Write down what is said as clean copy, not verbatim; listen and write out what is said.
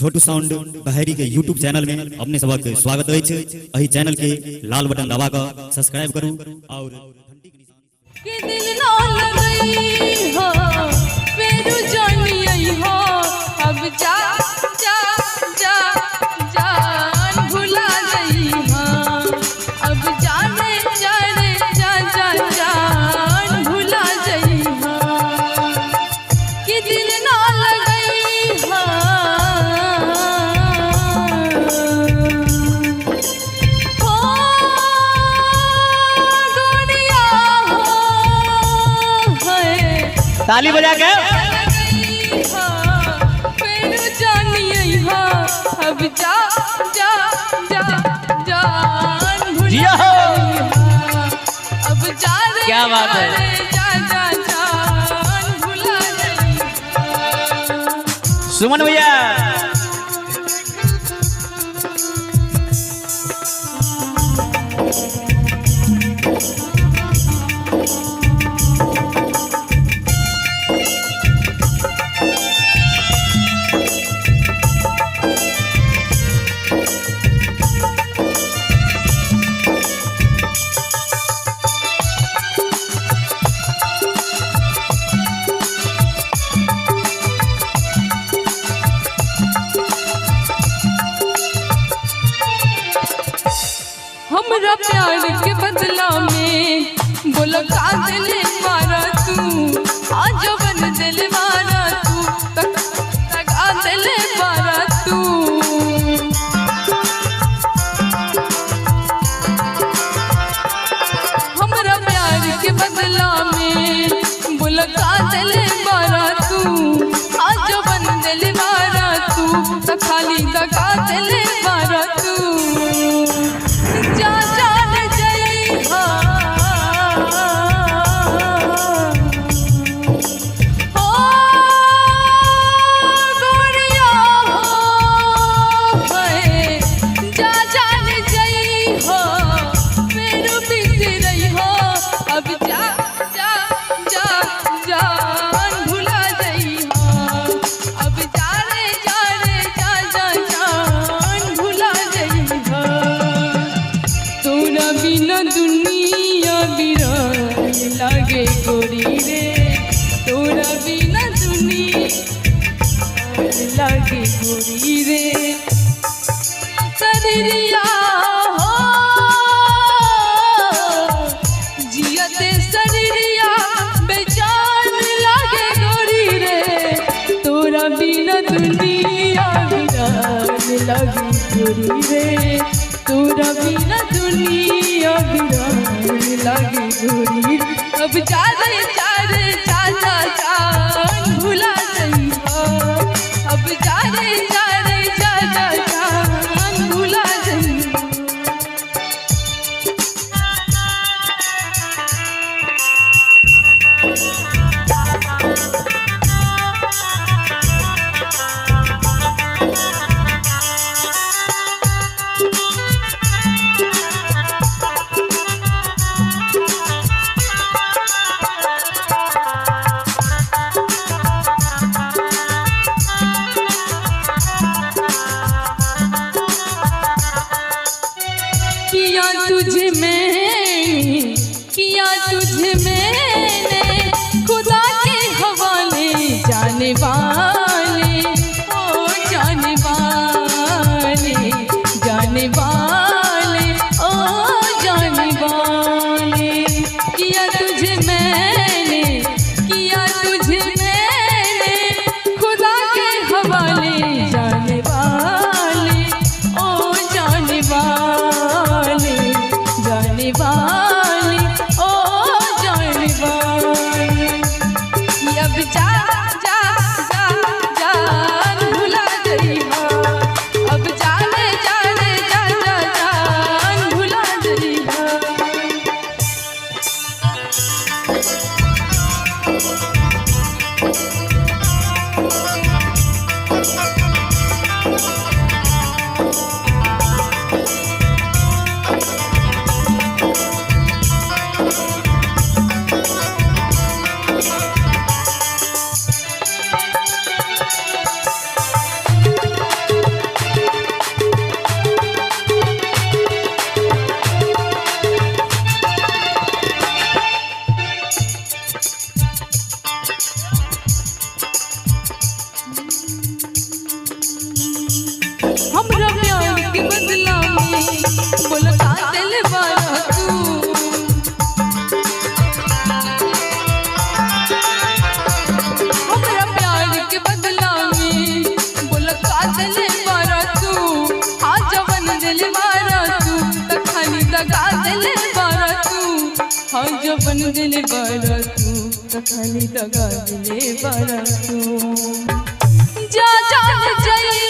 छोटू sound बहरी के YouTube channel में अपने सबक स्वागत है। अही चैनल के लाल बटन दबा कर सब्सक्राइब करूं और के दिल ना लगई हो फेरू जानी आई हो अब जा जा जा जान भुला गई हो अब जाने जाने जा जा जान भुला गई हो के दिल ना लगई हो ताली बजा के अब जा जा जा जान भुला अब जा रे क्या बात है जा जा जान भुला सुमन भैया हमरा प्यार के बदला में बोल का दिल मारा तू आज बन दिल मारा तू तका दिल मारा तू हमरा प्यार के बदला में बोल का दिल मारा तू आज बन दिल मारा तू खाली तका दिल मारा तू जा जान जई हो गोरिया हो जा जान जई हो मेरू बीत रही हो अब जा जा जा जान भुला जई हो अब जा रे जा जा जा जान भुला जई हो तोरा बिना दुनिया बिरान लागे गोरी रे तोरा बिना दुनिया लागे गोरी रे शरीरिया हो जियते शरीरिया बेजान लागे गोरी रे तोरा बिना दुनिया बिरान लागे गोरी रे तोरा बिना दुनिया बिरान लागे गोरी अब जा रे जा जा जान भुला गई हो अब जा रे जा जा जान भुला गई किया तुझे मैंने खुदा के हवाले जाने वाले ओ जाने वाले जाने वाले ओ जाने वाले किया तुझे मैंने खुदा के हवाले जाने वाले ओ जाने वाले जाने वाले ओ जाने वाले हाँ जो बन दिल बारा तू तो खाली दगा दिले बारा तू जा जा जाई